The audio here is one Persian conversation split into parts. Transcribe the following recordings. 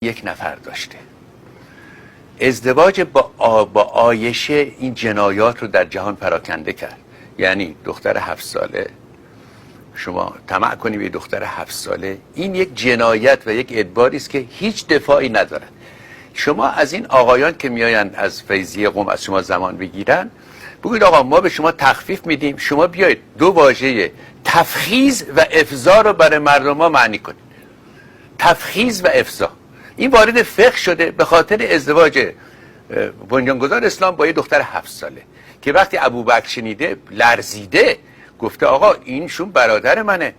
یک نفر داشته. ازدواج با عایشه این جنایات رو در جهان پراکنده کرد. یعنی دختر 7 ساله، شما طمع کنی به دختر 7 ساله، این یک جنایت و یک ادباری است که هیچ دفاعی ندارد. شما از این آقایان که میآیند از فیضیه قم از شما زمان بگیرن، بگوید آقا ما به شما تخفیف میدیم، شما بیایید 2 واژه تفخیذ و افضا رو برای مردم ما معنی کنید. تفخیذ و افضا این وارد فقه شده به خاطر ازدواج بنیانگذار اسلام با یه دختر 7 ساله که وقتی ابوبکر شنیده لرزیده، گفته آقا اینشون برادر منه،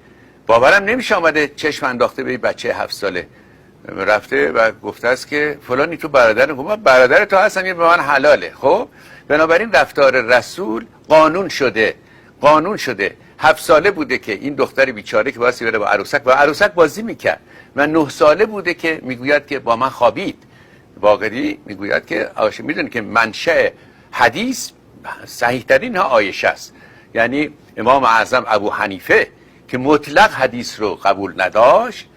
باورم نمیشه آمده چشم انداخته به بچه 7 ساله، رفته و گفته است که فلانی تو برادر، من برادر تو هستم، یه به من حلاله. خب بنابراین رفتار رسول قانون شده 7 ساله بوده که این دختر بیچاره که واسه بره با عروسک بازی میکرد و 9 ساله بوده که میگوید که با من خوابید. باقری میگوید که آشه میدونه که منشأ حدیث صحیح ترین ها عایشه است. یعنی امام اعظم ابو حنیفه که مطلق حدیث رو قبول نداشت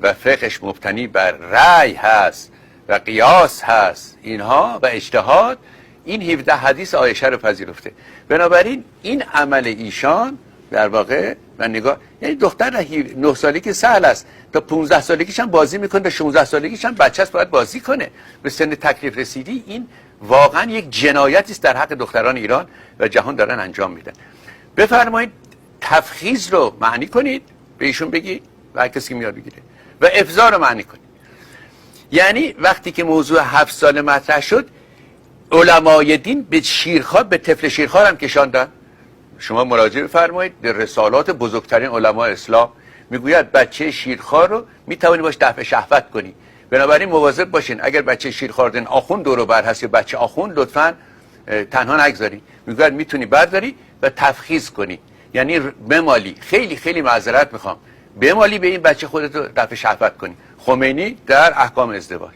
و فقهش مبتنی بر رأی هست و قیاس هست اینها و اجتهاد، این 17 حدیث عایشه رو پذیرفته. بنابراین این عمل ایشان در واقع من نگاه، یعنی دختر 9 سالگی که سهل است، تا 15 سالگیش هم بازی میکنه، تا 16 سالگیش هم بچه است باید بازی کنه. به سن تکلیف رسیدی این واقعا یک جنایتی است در حق دختران ایران و جهان دارن انجام میدن. بفرمایید تفخیذ رو معنی کنید، به ایشون بگی و هر کسی که میاد بگیره، و افضا رو معنی کنید. یعنی وقتی که موضوع 7 ساله مطرح شد، علمای دین به شیرخوار، به طفل شیرخوار هم کشاندن. شما مراجعه بفرمایید به رسالات بزرگترین علمای اسلام، میگوید بچه شیرخوار رو میتوانی باش دفع شهوت کنی. بنابراین مواظب باشین، اگر بچه شیرخوار دین آخوند دور و بر هست یا بچه آخوند، لطفاً تنها نگذاری. میگوید میتونی برداری و تفخیذ کنی، یعنی بمالی. خیلی خیلی معذرت میخوام، بمالی به این بچه خودت رو دفع شهوت کنی. خمینی در احکام ازدواج.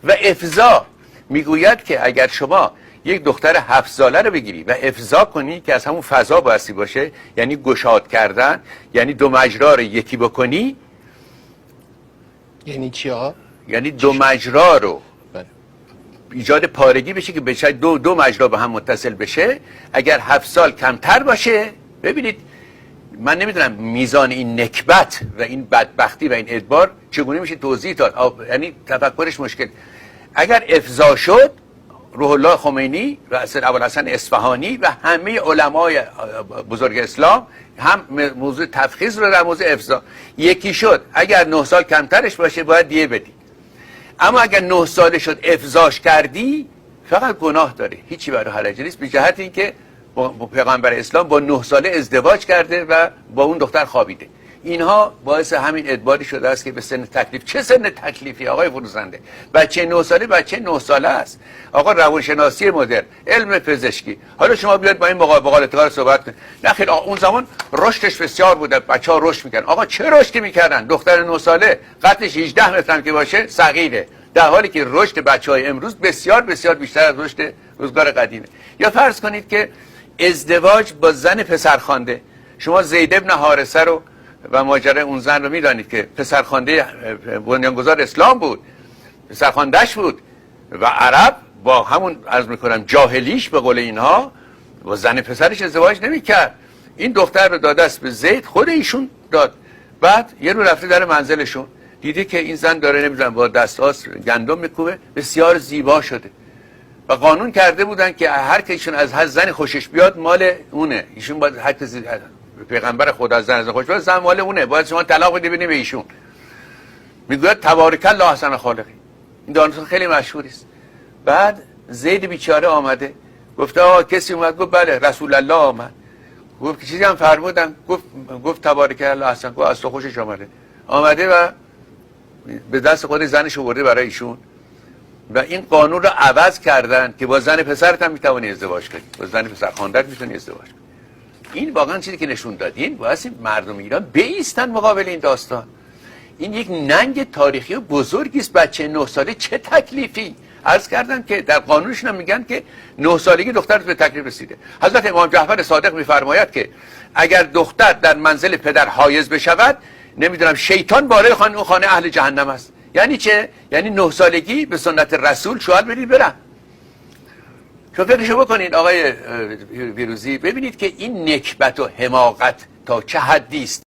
و افضا میگوید که اگر شما یک دختر 7 ساله رو بگیری و افضا کنی که از همون فضا بایستی باشه، یعنی گشاد کردن، یعنی 2 مجرا رو یکی بکنی. یعنی چی ها؟ یعنی 2 مجرا رو ایجاد پارگی بشه که بشه دو مجرا به هم متصل بشه. اگر 7 سال کمتر باشه، ببینید من نمیدونم میزان این نکبت و این بدبختی و این ادبار چگونه میشه توضیح داد، یعنی تفکرش مشکل. اگر افضا شد، روح الله خمینی و ابوالحسن اصفهانی و همه علمای بزرگ اسلام هم موضوع تفخیذ رو در موضوع افضا یکی شد. اگر 9 سال کمترش باشه باید دیه بدی، اما اگر 9 ساله شد افضاش کردی فقط گناه داره، هیچی برای حرجی نیست، به جهت اینکه پیغمبر اسلام با 9 ساله ازدواج کرده و با اون دختر خوابیده. اینها باعث همین ادباری شده است که به سن تکلیف، چه سن تکلیفی آقای فروزنده؟ بچه 9 ساله بچه 9 ساله است. آقا روانشناسی مدرن، علم پزشکی، حالا شما بیاید با این مقالطه‌ها صحبت کنید. نه خیر، اون زمان رشدش بسیار بوده، بچه‌ها رشد می‌کردن. آقا چه رشدی می‌کردن؟ دختر 9 ساله قدش 18 متر هم که باشه صغیره، در حالی که رشد بچه‌های امروز بسیار بسیار بیشتر از رشد روزگار قدیمه. یا فرض کنید که ازدواج با زن پسرخوانده، شما زید ابن حارثه رو و ماجرای اون زن رو میدانید که پسرخوانده بنیانگذار اسلام بود، پسرخوانده‌اش بود و عرب با همون عرض میکنم جاهلیش به قول اینها با زن پسرش ازدواج نمیکرد. این دختر رو داده است به زید، خود ایشون داد. بعد یه رو رفته در منزلشون، دیده که این زن داره نمیدونم با دستاس گندم میکوبه، بسیار زیبا شده و قانون کرده بودن که هر کیشون از هر زن خوشش بیاد مال اونه. ایشون باید هر کسی، پیغمبر خدا از زن خوش بیاد، زن مال اونه، باید شما طلاق بدی به ایشون. میگوید تبارک الله احسن الخالقین. این داستان خیلی مشهوری است. بعد زید بیچاره آمده، گفته آقا کسی اومد؟ گفت بله رسول الله آمد. گفت چیزی هم فرمودن؟ گفت تبارک الله احسن. گفت از تو خوشش آمده و به دست خود زنش آورده برای ایشون و این قانون رو عوض کردن که با زن پسرت هم میتونی ازدواج کنی، با زن پسر خواندت میتونی ازدواج کنی. این واقعا چیزی که نشون دادین واسه مردم ایران بایستن مقابل این داستان. این یک ننگ تاریخی و بزرگی است. بچه 9 ساله چه تکلیفی؟ عرض کردم که در قانونشون هم میگن که 9 سالگی دختر به تکلیف رسیده. حضرت امام جعفر صادق میفرماید که اگر دختر در منزل پدر حایض بشود، نمیدونم شیطان بالای خانه اهل جهنم است. یعنی چه؟ یعنی 9 سالگی به سنت رسول شوهر بدید برم. شما فکرشو بکنید آقای ویروزی، ببینید که این نکبت و حماقت تا چه حدی است.